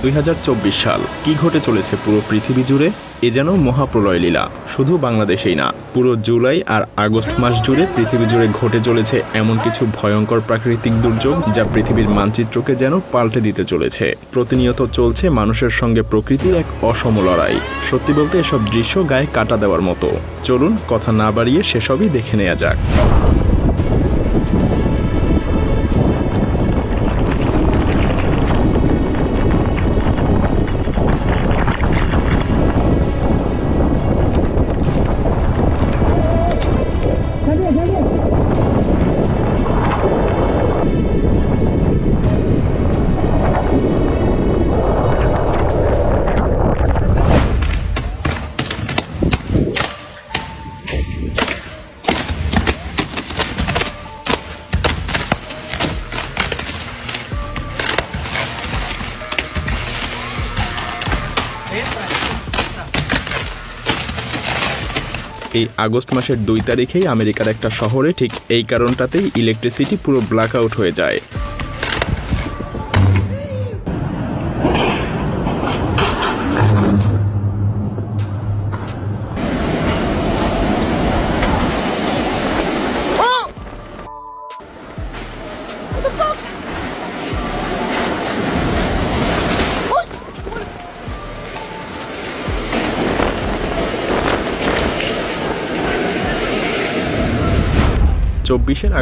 2024 সাল কি ঘটে চলেছে পুরো পৃথিবী জুড়ে? এ যেন মহাপ্রলয় লীলা। শুধু বাংলাদেশেই না, পুরো জুলাই আর আগস্ট মাস জুড়ে পৃথিবী জুড়ে ঘটে চলেছে এমন কিছু ভয়ঙ্কর প্রাকৃতিক দুর্যোগ যা পৃথিবীর মানচিত্রকে যেন পাল্টে দিতে চলেছে। প্রতিনিয়ত চলছে মানুষের সঙ্গে প্রকৃতির এক অসম লড়াই। সত্যি বলতে এসব দৃশ্য গায়ে কাটা দেওয়ার মতো। চলুন কথা না বাড়িয়ে সেসবই দেখে নেওয়া যাক। এই আগস্ট মাসের 2 তারিখেই আমেরিকার একটা শহরে ঠিক এই কারণটাতেই ইলেকট্রিসিটি পুরো ব্ল্যাক আউট হয়ে যায়।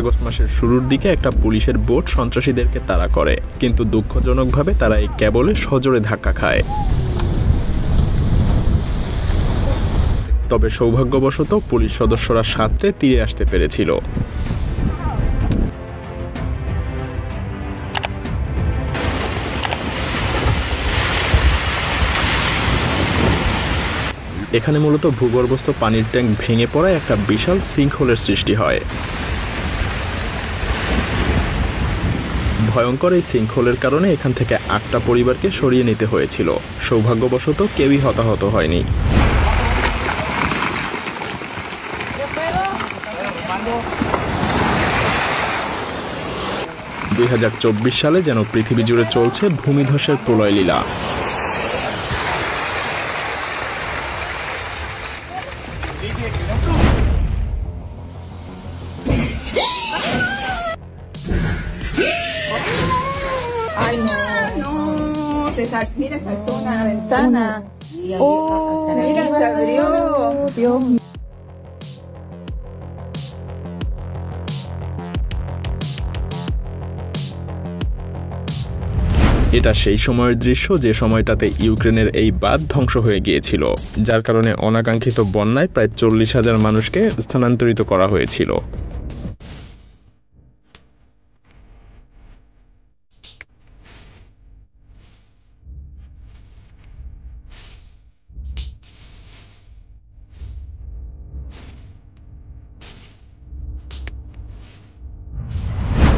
আগস্ট মাসের শুরুর দিকে একটা পুলিশের বোট সন্ত্রাসীদেরকে তাড়া করে, কিন্তু দুঃখজনকভাবে তারা এই কেবলে সজোরে ধাক্কা খায়। তবে সৌভাগ্যবশত পুলিশ সদস্যরা সাঁতরে তীরে আসতে পেরেছিল। এখানে মূলত ভূগর্ভস্থ পানির ট্যাঙ্ক ভেঙে পড়ায় একটা বিশাল সিঙ্কহোলের সৃষ্টি হয়। ভয়ঙ্কর এই সিঙ্কহোলের কারণে এখান থেকে 8টা পরিবারকে সরিয়ে নিতে হয়েছিল। সৌভাগ্যবশত কেউই হতাহত হয়নি। 2024 সালে যেন পৃথিবী জুড়ে চলছে ভূমিধসের প্রলয় লীলা। Mira, saltó una ventana. Mira, se abrió. Dios mío. এটা সেই সময়ের দৃশ্য যে সময়টাতে ইউক্রেনের এই বাঁধ ধ্বংস হয়ে গিয়েছিল, যার কারণে অনাকাঙ্ক্ষিত বন্যায় প্রায় 40,000 মানুষকে স্থানান্তরিত করা হয়েছিল।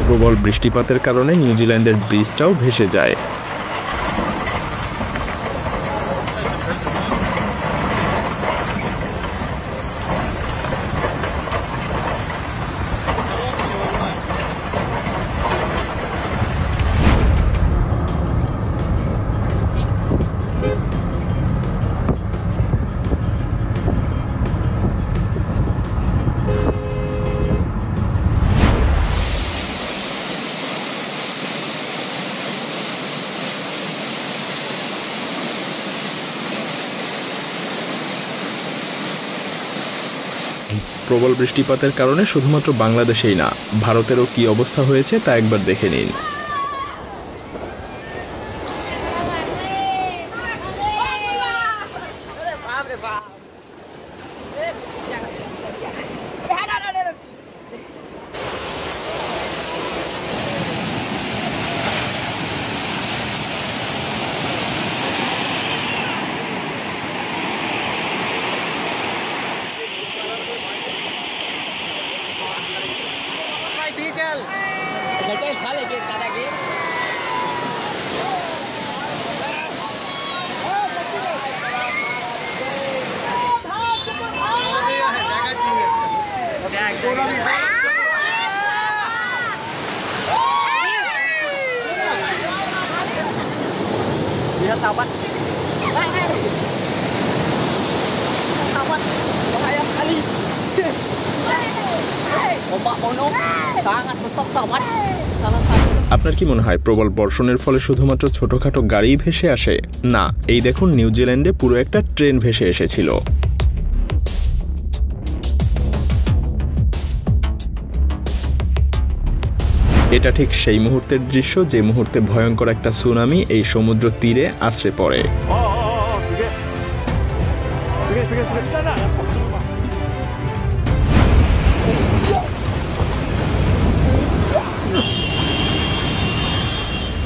প্রবল বৃষ্টিপাতের কারণে নিউজিল্যান্ডের ব্রিজটাও ভেসে যায়। প্রবল বৃষ্টিপাতের কারণে শুধুমাত্র বাংলাদেশেই না, ভারতেরও কি অবস্থা হয়েছে তা একবার দেখে নিন। Lihat sahabat. Sahabat. Bahaya sekali. Ombak mono sangat besar sahabat. Salah satu. আপনার কি মনে হয় প্রবল বর্ষণের ফলে শুধুমাত্র ছোটখাটো গাড়ি ভেসে আসে? না, এই দেখুন নিউজিল্যান্ডে পুরো একটা ট্রেন ভেসে এসেছিল। এটা ঠিক সেই মুহূর্তের দৃশ্য যে মুহূর্তে ভয়ঙ্কর একটা সুনামি এই সমুদ্র তীরে আছড়ে পড়ে।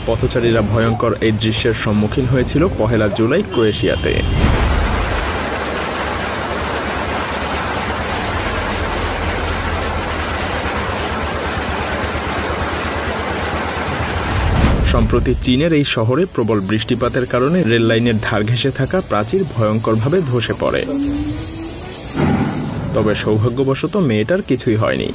পথচারীরা ভয়ঙ্কর এই দৃশ্যের সম্মুখীন হয়েছিল 1 জুলাই ক্রোয়েশিয়াতে। সম্প্রতি চীনের এই শহরে প্রবল বৃষ্টিপাতের কারণে রেল লাইনের ধার ঘেঁষে থাকা প্রাচীর ভয়ঙ্করভাবে ধসে পড়ে। তবে সৌভাগ্যবশত মেয়েটার কিছুই হয়নি।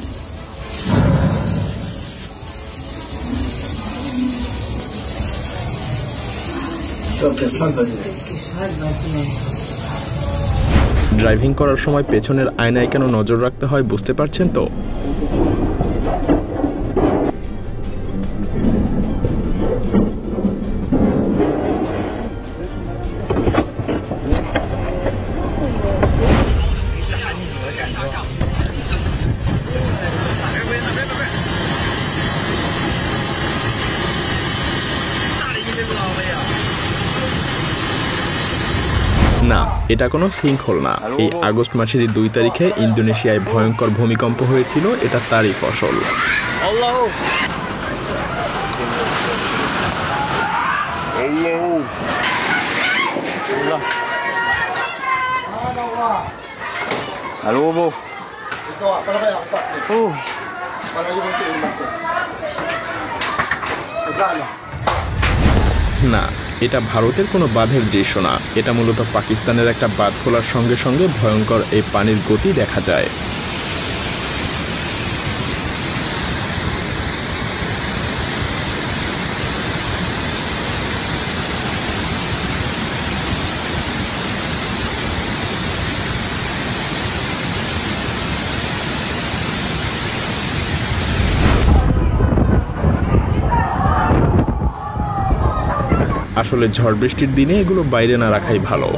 ড্রাইভিং করার সময় পেছনের আয়নায় কেন নজর রাখতে হয় বুঝতে পারছেন তো? না, এটা কোনো সিঙ্কহোল না। এই আগস্ট মাসের 2 তারিখে ইন্দোনেশিয়ায় ভয়ঙ্কর ভূমিকম্প হয়েছিল, এটা তারই ফসল। Halo, Bu. না, এটা ভারতের কোনো বাঁধের দৃশ্য না। এটা মূলত পাকিস্তানের একটা বাঁধ খোলার সঙ্গে সঙ্গে ভয়ঙ্কর এই পানির গতি দেখা যায়। আসলে ঝড় বৃষ্টির দিনে এগুলো বাইরে না রাখাই ভালো।